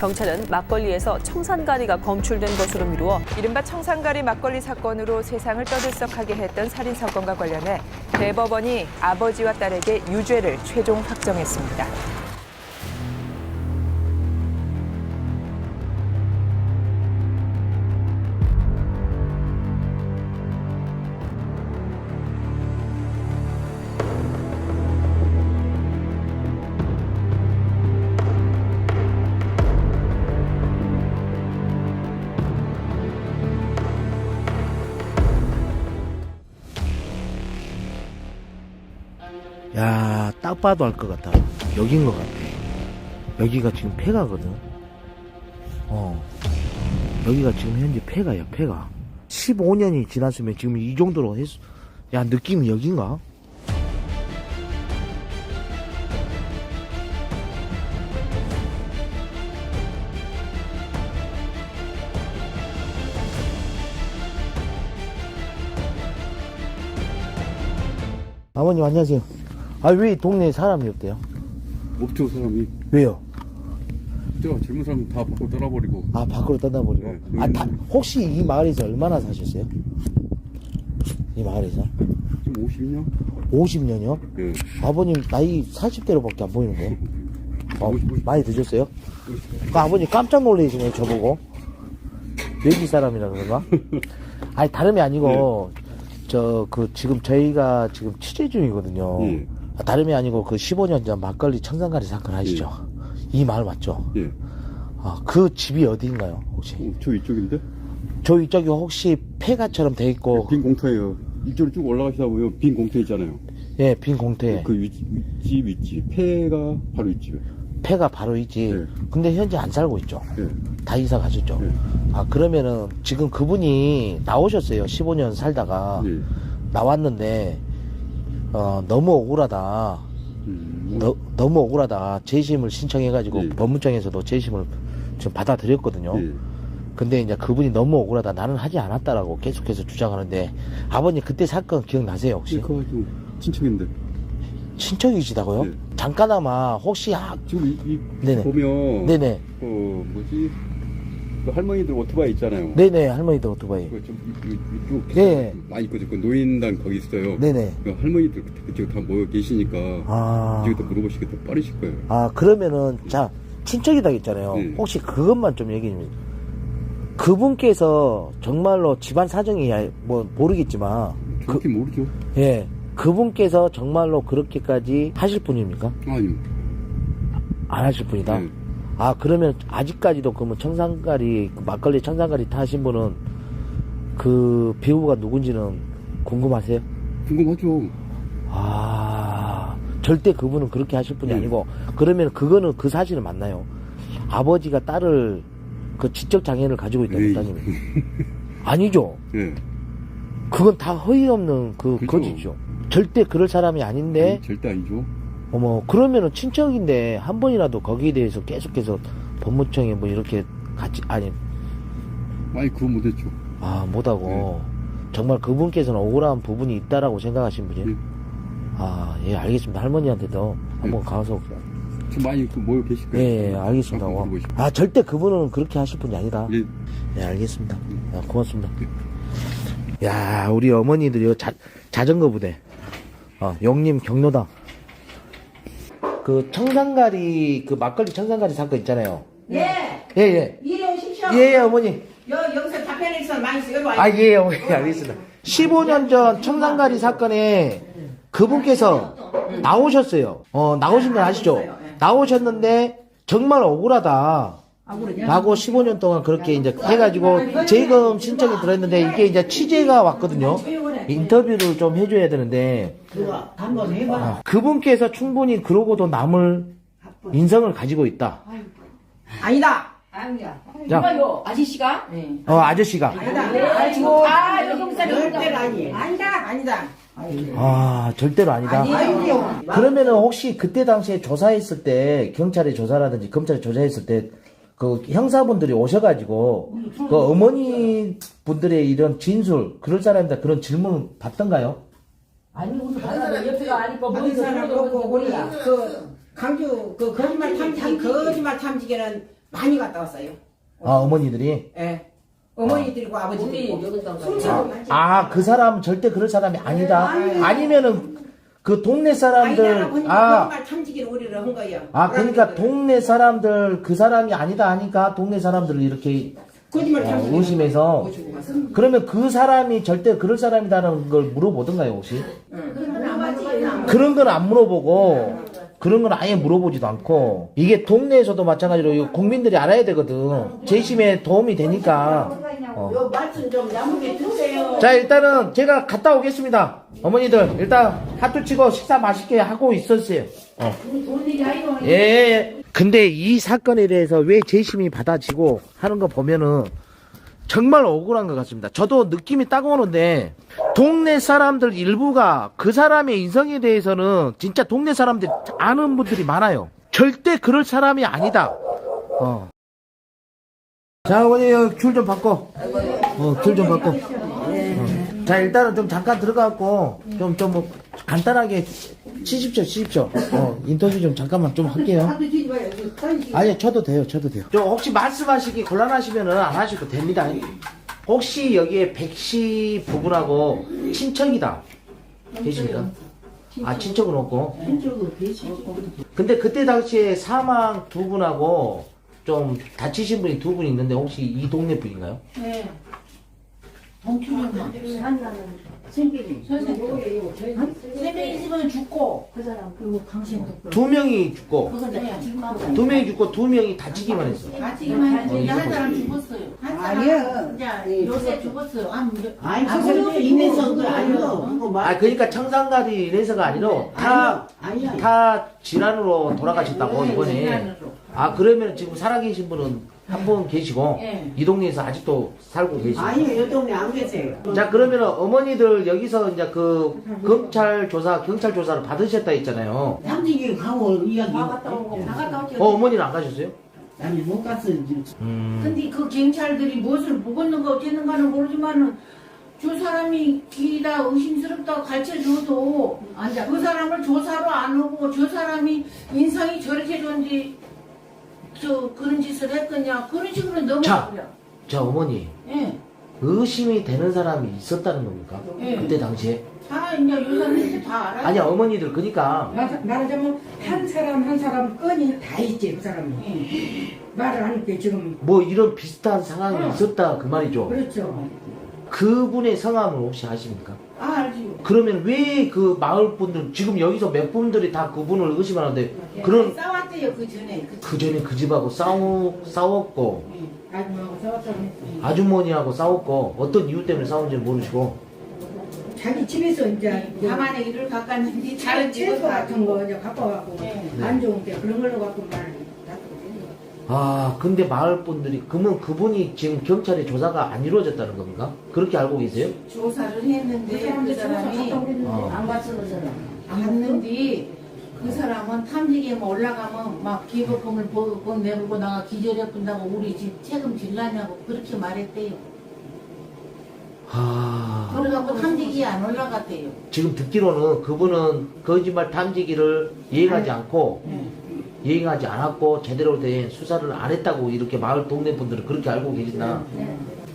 경찰은 막걸리에서 청산가리가 검출된 것으로 미루어 이른바 청산가리 막걸리 사건으로 세상을 떠들썩하게 했던 살인사건과 관련해 대법원이 아버지와 딸에게 유죄를 최종 확정했습니다. 야, 딱 봐도 알 것 같아. 여긴 것 같아. 여기가 지금 폐가거든. 여기가 지금 현재 폐가야, 폐가. 15년이 지났으면 지금 이 정도로 했어. 야, 느낌이 여긴가? 아버님, 안녕하세요. 아, 왜 동네에 사람이 없대요? 없죠, 사람이. 왜요? 제가 젊은 사람 다 밖으로 떠나버리고. 아, 밖으로 떠나버리고. 네, 혹시 이 마을에서 얼마나 사셨어요? 이 마을에서? 지금 50년? 50년이요? 예. 아버님, 나이 40대로밖에 안 보이는 거예요? 50. 많이 드셨어요? 그 아버님 깜짝 놀라시네요, 저보고. 외지 사람이라 그런가? 아니, 다름이 아니고, 지금 저희가 지금 취재 중이거든요. 예. 다름이 아니고 그 15년 전 막걸리 청산가리 사건 아시죠? 이 마을 맞죠? 예. 그 집이 어디인가요, 혹시? 저 이쪽인데? 저 이쪽이 혹시 폐가처럼 돼 있고, 빈 공터예요. 이쪽으로 쭉 올라가시다 보면 빈 공터 있잖아요. 예, 빈 공터에. 그 윗집. 폐가 바로 윗집에. 폐가 바로 있지. 네. 근데 현재 안 살고 있죠. 예. 다 이사 가셨죠. 네. 그러면은 지금 그분이 나오셨어요. 15년 살다가 예. 나왔는데 너무 억울하다. 너무 억울하다. 재심을 신청해가지고 예. 법무청에서도 재심을 지금 받아들였거든요. 예. 근데 이제 그분이 너무 억울하다. 나는 하지 않았다라고 계속해서 주장하는데 아버님 그때 사건 기억나세요 혹시? 예, 그거 좀 친척인데. 친척이시다고요? 네. 잠깐아마 혹시 지금 네네. 보면. 네네. 그 할머니들 오토바이 있잖아요. 네네 할머니들 오토바이. 그거 좀 이쪽 네. 많이 있거든요. 그 노인당 거기 있어요. 네네. 그 할머니들 그쪽 다 모여 계시니까 이쪽에 또 물어보시기 더 빠르실 거예요. 그러면은 자 친척이다 했잖아요. 네. 혹시 그것만 좀 얘기해 주세요. 그분께서 정말로 집안 사정이 뭐 모르겠지만 정확히 모르죠. 예 그분께서 정말로 그렇게까지 하실 분입니까? 아니요. 안 하실 분이다. 네. 그러면 아직까지도 그러면 청산가리 막걸리 청산가리 타신 분은 그 배우가 누군지는 궁금하세요? 궁금하죠. 절대 그분은 그렇게 하실 분이 네. 아니고 그러면 그거는 그 사실은 맞나요? 아버지가 딸을 그 지적 장애를 가지고 있다는 에이. 따님이 아니죠. 예. 그건 다 허위 없는 그죠. 거짓이죠. 절대 그럴 사람이 아닌데 아니, 절대 아니죠. 그러면은 친척인데 한 번이라도 거기에 대해서 계속해서 법무청에 뭐 이렇게 같이 아니 그거 못했죠. 못하고 정말 그분께서는 억울한 부분이 있다라고 생각하신 분이에요? 네. 예 알겠습니다. 할머니한테도 한번 가서 지금 많이 모여 계실 거예요. 예 알겠습니다. 한번 물어보시죠. 절대 그분은 그렇게 하실 분이 아니다. 예. 네 알겠습니다. 고맙습니다. 야 우리 어머니들이요 자전거 부대 영림 경로당 그 청산가리 그 막걸리 청산가리 사건 있잖아요. 예. 예예. 이리 오십시오. 예 어머니. 여기서 답변해서 많이 쓰여 와요. 예 어머니 알겠습니다. 15년 전 청산가리 사건에 그분께서 나오셨어요. 나오신 건 아시죠? 나오셨는데 정말 억울하다. 라고 15년 동안 그렇게 이제 해가지고 재검 신청이 들어있는데 이게 이제 취재가 왔거든요. 인터뷰를 좀 해줘야 되는데 한번 해봐. 그분께서 충분히 그러고도 남을 인성을 가지고 있다. 아니다. 자, 아저씨가? 아저씨가. 아이고. 여기 사람 절대로 아니. 아니다. 절대로 아니다. 아니요. 그러면은 혹시 그때 당시에 조사했을 때 경찰에 조사라든지 검찰에 조사했을 때 그 형사분들이 오셔가지고 그 어머니 분들의 이런 진술 그럴 사람이다 그런 질문을 받던가요? 아니, 우리 바다도 옆에가 아니고, 받은 사람 보고 우리 그 강주 그 거짓말 탐지기는 많이 갔다 왔어요. 아, 어머니들이? 예. 어머니들이고 아버지들이고. 순서도 그 사람은 절대 그럴 사람이 아니다. 아니면은 그 동네 아니다가 사람들, 보니까 정말 탐지기를 우리를 한 거예요. 그러니까 동네 사람들 그 사람이 아니다 하니까 동네 사람들을 이렇게 거짓말 탐지기 의심해서 모시고 가서. 그러면 그 사람이 절대 그럴 사람이라는 걸 물어보던가요, 혹시? 그런 건 안 물어보고 그런 건 아예 물어보지도 않고 이게 동네에서도 마찬가지로 이 국민들이 알아야 되거든. 재심에 도움이 되니까. 요 말씀 좀 야무게 드세요. 자, 일단은 제가 갔다 오겠습니다. 어머니들 일단 하트 치고 식사 맛있게 하고 있었어요. 예. 근데 이 사건에 대해서 왜 재심이 받아지고 하는 거 보면은 정말 억울한 것 같습니다. 저도 느낌이 딱 오는데 동네 사람들 일부가 그 사람의 인성에 대해서는 진짜 동네 사람들 아는 분들이 많아요. 절대 그럴 사람이 아니다. 자, 어머니 귤 좀 받고. 귤 좀 받고. 자, 일단은 좀 잠깐 들어가고 좀 뭐 간단하게 치십시오. 인터뷰 좀 잠깐만 좀 할게요. 아니, 쳐도 돼요. 저 혹시 말씀하시기 곤란하시면은 안 하셔도 됩니다. 혹시 여기에 백씨 부부라고 친척이다 계십니까? 친척은 없고. 근데 그때 당시에 사망 두 분하고 좀 다치신 분이 두 분 있는데 혹시 이 동네 분인가요? 네. 동춘이만. 생명이. 생명이 집은 죽고. 그 사람, 그리고 당신. 두 명이 죽고 그건 두 명이 죽고 두 명이 다치기만 했어. 다치기만 했는데 한 사람 죽었어요. 한 사람 이제 요새 죽었어요. 아니, 그거 인해서 그 아니고. 그러니까 청산가리 이래서가 아니라 다 질환으로 돌아가셨다고 이번에. 그러면 지금 살아계신 분은 한 분 계시고 예. 이 동네에서 아직도 살고 계시고. 아니요, 요 동네 안 계세요. 자, 그러면 어머니들 여기서 이제 그 경찰 조사를 받으셨다 했잖아요. 탐지기 가고 이야기. 나갔다 오고. 어머니는 안 가셨어요? 아니, 못 갔어요. 근데 그 경찰들이 무엇을 묵었는가 어쨌는가는 모르지만은 저 사람이 길이다 의심스럽다고 가르쳐줘도 그 사람을 조사로 안 오고 저 사람이 인성이 저렇게 좋은지 그런 짓을 했거냐 그런 식으로 넘어가고요. 자, 어머니. 예. 의심이 되는 사람이 있었다는 겁니까? 예. 그때 당시에? 다 이제 요사님들 다 알아요. 아니, 어머니들 그러니까 말하자면 한 사람 건이 다 있지 그 사람이 말을 하니까 지금 뭐 이런 비슷한 상황이 있었다 그 말이죠. 그렇죠. 그분의 성함을 혹시 아십니까? 알지요. 그러면 왜 그 마을 분들 지금 여기서 몇 분들이 다 그분을 의심하는데 그런 싸웠대요 그 전에. 그 전에 그 집하고 싸웠고 아줌마하고 싸웠다고 아주머니하고 싸웠고 어떤 이유 때문에 싸운지는 모르시고 자기 집에서 이제 밤안에 일을 바꿨는데 다른 집은 채소 같은 거 이제 갖고 와갖고 네. 안 좋은 게 그런 걸로 갖고 말을 근데 마을 분들이 그러면 그분이 지금 경찰의 조사가 안 이루어졌다는 겁니까? 그렇게 알고 계세요? 조사를 했는데 그 사람이 안 갔어 그 사람. 갔는데 그 사람은 탐지기에 올라가면 막 기부금을 보금 내고 나가 기절해 본다고 우리 집 책임질라냐고 그렇게 말했대요. 그래갖고 탐지기에 안 올라갔대요. 지금 듣기로는 그분은 거짓말 탐지기를 이행하지 않고 이행하지 않았고 제대로 된 수사를 안 했다고 이렇게 마을 동네 분들은 그렇게 알고 계신다.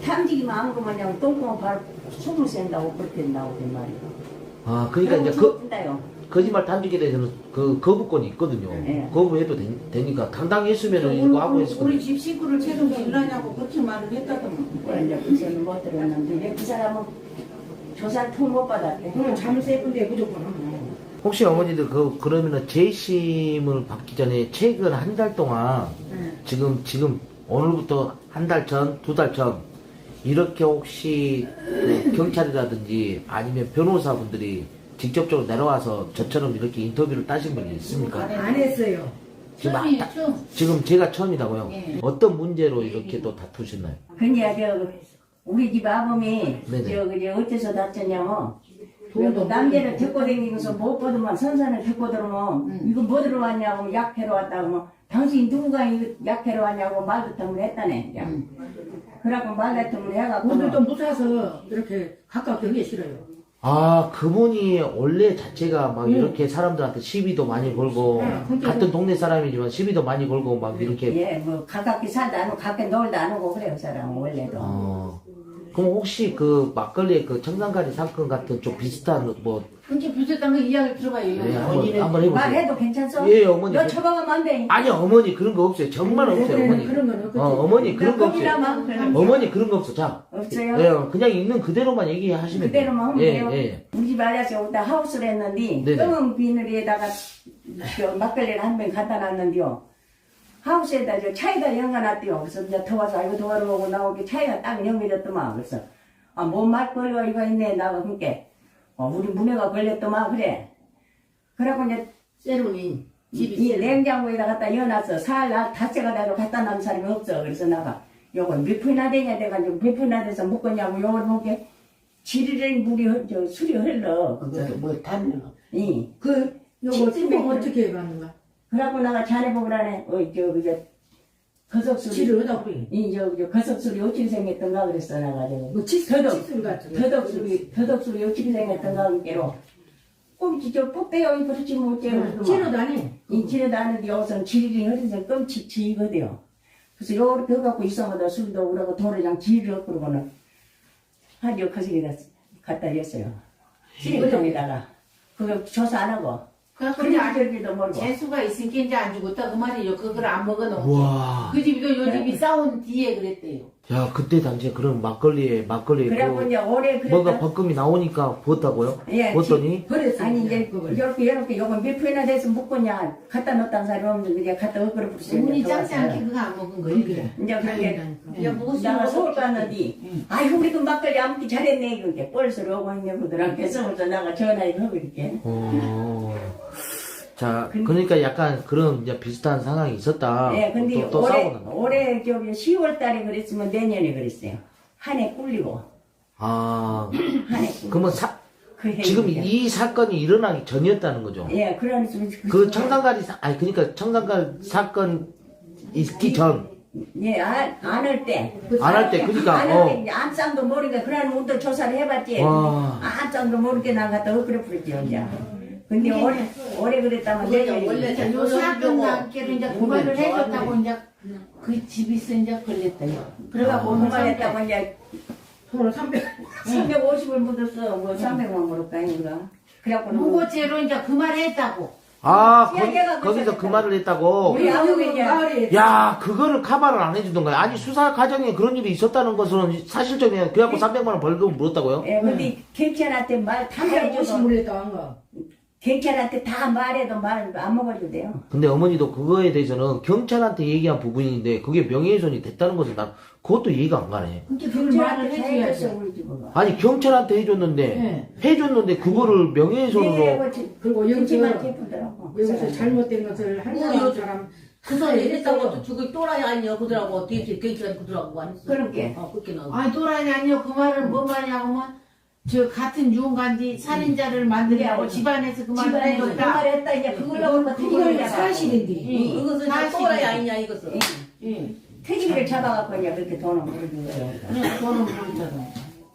탐지기만 안 그러면 그냥 똥똥 발 숨을 샌다고 그렇게 된다고 그 말이야. 그러니까 이제 죽었다요. 거짓말 탐지기에 대해서는 그 거부권이 있거든요. 네. 거부해도 되니까 당당히 했으면 이거 하고 했을 우리 거예요. 집 식구를 책임질라냐고 그렇게 말을 했다더만. 이제 그새는 못 들었는데 왜 그 사람은 조사를 통못 받았대. 그러면 자물쇠 예쁜데 무조건 하고. 혹시 어머니들 그러면은 재심을 받기 전에 최근 한 달 동안 지금 오늘부터 한 달 전, 두 달 전 이렇게 혹시 경찰이라든지 아니면 변호사분들이 직접적으로 내려와서 저처럼 이렇게 인터뷰를 따신 분이 있습니까? 안 했어요. 지금 제가 처음이라고요. 예. 어떤 문제로 이렇게 또 다투셨나요? 그냥 우리 집 아범이 네네. 그게 어째서 다쳤냐면 남자를 데리고 다니면서 못 보더만 선산을 데리고 들어오면 이거 뭐 들어왔냐고 약해로 왔다고 뭐 당신 누구가 이거 약해로 왔냐고 말부터 했다네. 그래갖고 말부터 해갖고 오늘도 무사서 이렇게 가깝게 하기 싫어요. 아, 그분이 원래 자체가 막 이렇게 사람들한테 시비도 많이 걸고, 같은 동네 사람이지만 시비도 많이 걸고, 막 이렇게. 예, 뭐 가깝게 살도 안 오고 가깝게 놀도 안 오고 그래요, 그 사람은 원래도. 그럼 혹시 그 막걸리의 그 청산가리 사건 같은 좀 비슷한 뭐, 근데 비슷한 거 이야기 들어봐요. 예, 한번 해보세요. 말해도 괜찮소? 예, 어머니. 너 처방하면 안 돼. 아니, 어머니 그런 거 없어요. 정말 없어요, 어머니. 그런 건 없겠지. 어머니 그런 거 없어요. 거기다만 그냥 어머니 그런 거 없어. 자, 없어요. 예, 그냥 있는 그대로만 얘기하시면 돼요. 그대로만 하면 예, 돼요. 예. 우리 집 아저씨 오다 하우스를 했는데 네네. 검은 비늘에다가 저 막걸리를 한 병 갖다 놨는데요. 하우스에다 저 차에다 연가놨대요. 그래서 이제 더워서 아이고 더워를 보고 나오게 차에가 딱 연결했더만. 그래서 아, 뭔 막걸리가 이거 있네. 나가 그니까 우리 문에가 걸렸더만 그래. 그래갖고 이제 세로니 이 냉장고에다 갖다 여놨어. 사흘 닷새가 나도 갖다 놔는 사람이 없어. 그래서 나가 요걸 몇 푼이나 되냐 돼가지고 몇 푼이나 돼서 묶었냐고 요걸 보게 지리를 물이 저 술이 흘러. 그것도 뭐 탔는 거. 이. 그 요거 찜 어떻게 해봤는가? 그래갖고 나가 자네 보라네. 거석술이. 치를 얻어 버리. 저 거석술이 어찌 생겼던가 그랬어 나가지고. 뭐 치술 같은 거. 더덕술이 어찌 생겼던가 그게로. 저 뽑대요 그렇지 뭐 어째요. 치료다니. 이 치료도 하는데 여기서는 지리를 흐려서 끔찍지거든요. 그래서 요렇게 해갖고 이상하다 술도 그러고 도로장 지리를 그러고는 하디오 거시기다 갖다 냈어요. 지리통에다가 그거 조사 안 하고. 그래갖고 그냥 이제 아들기도 모르고. 재수가 있으니까 이제 안 죽었다 그 말이에요. 그걸 안 먹어놓고. 와. 그 집도 요 집이 싸운 뒤에 그랬대요. 야, 그때 당시에 그런 막걸리 그래갖고 그 이제 올해 뭐가 그랬다. 벌금이 나오니까 부었다고요? 예, 부었더니 그랬어. 아니 이제 이렇게 요건 몇 푼이나 돼서 묶었냐 갖다 놓았다는 사람이 없는데 그냥 갖다 엎어려 부르세요. 운이 짱지 않게 그거 안 먹은 거예요. 그래. 이제 그게 야, 먹었으면 나가 서울 먹었겠지. 갔는데 아이고 우리 그 막걸리 안 먹기 잘했네 그게 뻘소리 오고 있네 그들랑 배서부터 나가 전화를 하고 이렇게. 자, 그러니까 약간 그런 이제 비슷한 상황이 있었다. 예, 근데 또 싸우고 난다. 올해 저기 10월 달에 그랬으면 내년에 그랬어요. 한 해 꿀리고 아, 한 해 꿀리고. 그러면 그 해에 지금 그냥. 이 사건이 일어나기 전이었다는 거죠? 예, 그러니까 그 청산가리 그러니까 청산가리 사건 있기 전. 예, 안 할 때. 안 할 때, 그러니까, 안 할 때, 이제 안쌍도 모르게, 그러면 우리도 조사를 해봤지. 와. 안쌍도 모르게 난 갖다 엎그려 부르지, 이제. 근데 올해 그랬다면 내년에. 원래 요 사건 단계로 이제 고발을 해줬다고 이제 그 집에서 이제 걸렸대요. 그래갖고 그만했다고 이제 돈을 300. 350을 묻었어. 뭐 300만 물었까, 이거. 그래갖고. 무고죄로 이제 그 말 했다고. 아, 이야기가 거기서 그 그랬었다. 말을 했다고? 우리 아버지 이제. 마을에 야, 그거를 카바를 안 해주던 거야. 아니, 수사 과정에 그런 일이 있었다는 것은 사실적이에요. 그래갖고 300만 원 벌금을 물었다고요? 예, 근데 경찰한테 말 다 350 해줘도. 물렸다 한 거. 경찰한테 다 말해도 말 안 먹어도 돼요. 근데 어머니도 그거에 대해서는 경찰한테 얘기한 부분인데 그게 명예훼손이 됐다는 것은 난 그것도 이해가 안 가네. 근데 그걸 말을 경찰한테 다 해줘야죠. 해줬어, 우리 집은. 아니, 경찰한테 해줬는데, 해줬는데 그거를 명예훼손으로. 그리고 여기만 여기서 예쁘더라고. 여기서 잘못된 것을 한 사람 그 사람이 이랬다고 저기 또라이 아니냐 그러더라고 뒤에 경찰 그러더라고 안 했어. 그렇게. 그렇게 나오고. 아니 또라이 아니요 그 말을 뭔 말이냐고만 저 같은 유흥간지 살인자를 만들려고 집안에서 그 말을 집안에 그 해줬다. 말을 했다, 이제 그걸로 그걸 퇴직을 사실인데. 이것은 다 사실이지. 또라이 아니냐 이것은. 퇴직을 잡아갖고 이제 그렇게 돈을 모르는 거예요. 그냥 돈은 모르잖아.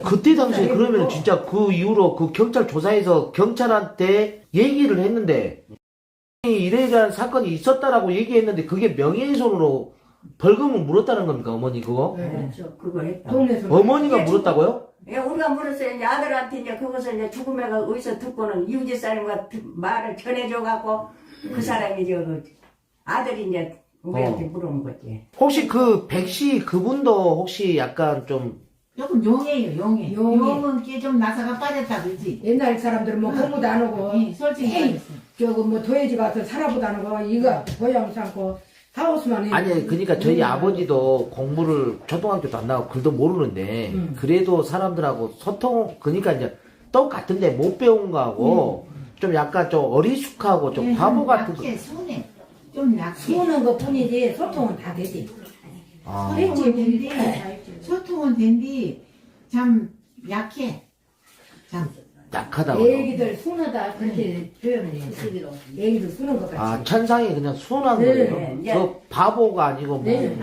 그때 당시에 그러면 진짜 그 이후로 그 경찰 조사에서 경찰한테 얘기를 했는데, 이래저래 사건이 있었다라고 얘기했는데 그게 명예훼손으로 벌금을 물었다는 겁니까, 어머니 그거? 그렇죠. 그거 했다. 동네에서. 어머니가 물었다고요? 예, 우리가 물었어요. 이제 아들한테 이제 그것을 이제 죽음에가 어디서 듣고는 이웃집 사람과 말을 전해줘갖고 그 사람이 그 아들이 이제 우리한테 물어본 거지. 혹시 그 백씨 그분도 혹시 약간 좀, 조금 용해요 용해. 용해. 용은 게 좀 나사가 빠졌다 그러지. 옛날 사람들은 뭐 공부도 안 하고 솔직히 에이, 말했어. 저거 뭐 도예지 가서 살아보다는 거 이거 고향 삼고 하우스만 해. 아니, 그러니까 저희 아버지도 공부를 초등학교도 안 나가고 글도 모르는데, 그래도 사람들하고 소통, 그러니까 이제 똑같은데 못 배운 거하고, 좀 약간 좀 어리숙하고 좀 바보 같은 거. 약해 손해. 좀 약해. 수는 것 뿐이지 소통은 다 되지. 아, 소통은 된디 소통은 된디 참 약해. 참 약하다고. 애기들 순하다 그렇게 표현을 해요. 애기들 순한 것 같이. 아, 천상이 그냥 순한 네, 거예요? 네. 그 바보가 아니고 뭐. 네.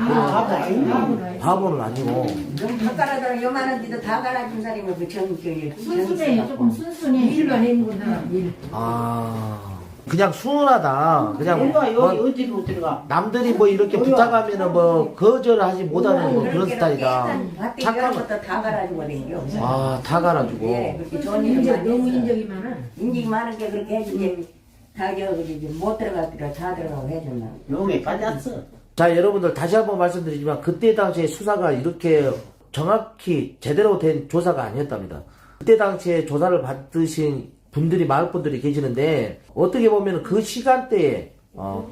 바보는 아니고. 다 깔아들어 요만한 데도 다 깔아준 사람이 그 정경이 순순해요. 조금 순순해. 일반 해먹은 사람 일. 아, 그냥 순하다. 그냥 뭔가 뭐 여기 어디로 들어가? 남들이 뭐 이렇게 부탁하면은 뭐 거절하지 못하는 뭐 그런 스타일이다. 밭에 착한 이런 거. 것도 다 갈아주고 댕겨. 아, 다 갈아주고. 예, 그렇게 좋은 일을 인적 많이 너무 했어. 인적이 많아. 인식이 많은 게 그렇게 해주지. 다 저기 못 들어갔더라 다 들어가고 해준다. 용에 빠졌어. 자, 여러분들 다시 한번 말씀드리지만 그때 당시에 수사가 이렇게 정확히 제대로 된 조사가 아니었답니다. 그때 당시에 조사를 받으신 분들이 마을 분들이 계시는데 어떻게 보면 그 시간대에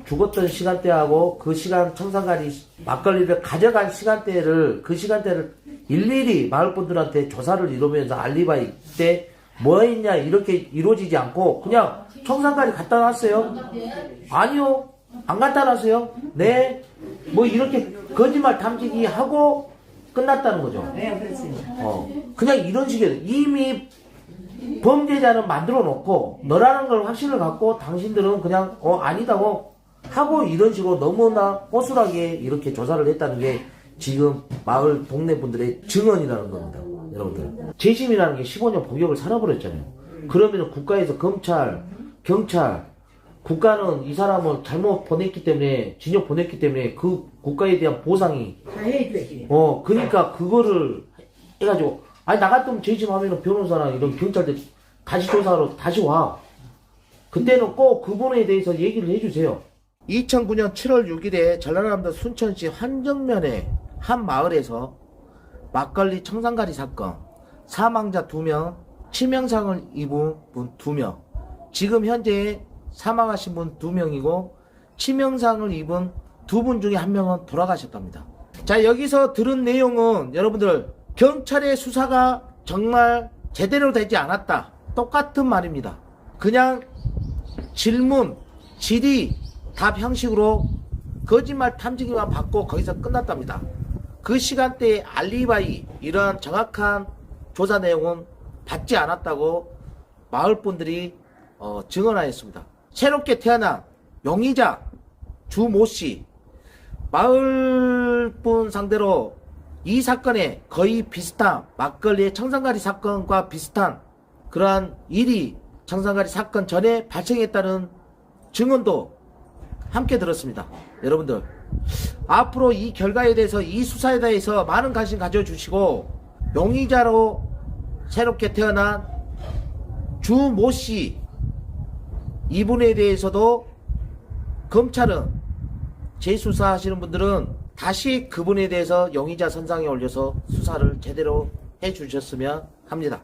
죽었던 시간대하고 그 시간 청산가리 막걸리를 가져간 시간대를 그 시간대를 일일이 마을 분들한테 조사를 이루면서 알리바이 때 뭐 했냐 이렇게 이루어지지 않고 그냥 청산가리 갖다 놨어요? 아니요. 안 갖다 놨어요? 네. 뭐 이렇게 거짓말 탐지기 하고 끝났다는 거죠. 네, 그렇지. 그냥 이런 식이에요. 이미 범죄자는 만들어 놓고 너라는 걸 확신을 갖고 당신들은 그냥 아니다고 하고 이런 식으로 너무나 뽀슬하게 이렇게 조사를 했다는 게 지금 마을 동네 분들의 증언이라는 겁니다. 여러분들. 재심이라는 게 15년 복역을 살아버렸잖아요. 그러면 국가에서 검찰, 경찰, 국가는 이 사람을 잘못 보냈기 때문에 징역 보냈기 때문에 그 국가에 대한 보상이 다 해줘야지. 그러니까 그거를 해가지고 아니 나갔으면 재심하면 변호사랑 이런 경찰들 다시 조사하러 다시 와. 그때는 꼭 그분에 대해서 얘기를 해주세요. 2009년 7월 6일에 전라남도 순천시 환정면의 한 마을에서 막걸리 청산가리 사건 사망자 2명, 치명상을 입은 분 2명, 지금 현재 사망하신 분 2명이고 치명상을 입은 2분 중에 1명은 돌아가셨답니다. 자, 여기서 들은 내용은 여러분들 경찰의 수사가 정말 제대로 되지 않았다. 똑같은 말입니다. 그냥 질문, 질의, 답 형식으로 거짓말 탐지기만 받고 거기서 끝났답니다. 그 시간대에 알리바이 이러한 정확한 조사 내용은 받지 않았다고 마을분들이 증언하였습니다. 새롭게 태어난 용의자 주 모씨 마을분 상대로 이 사건에 거의 비슷한 막걸리의 청산가리 사건과 비슷한 그러한 일이 청산가리 사건 전에 발생했다는 증언도 함께 들었습니다. 여러분들 앞으로 이 결과에 대해서 이 수사에 대해서 많은 관심 가져주시고 용의자로 새롭게 태어난 주 모씨 이분에 대해서도 검찰은 재수사하시는 분들은 다시 그분에 대해서 용의자 선상에 올려서 수사를 제대로 해주셨으면 합니다.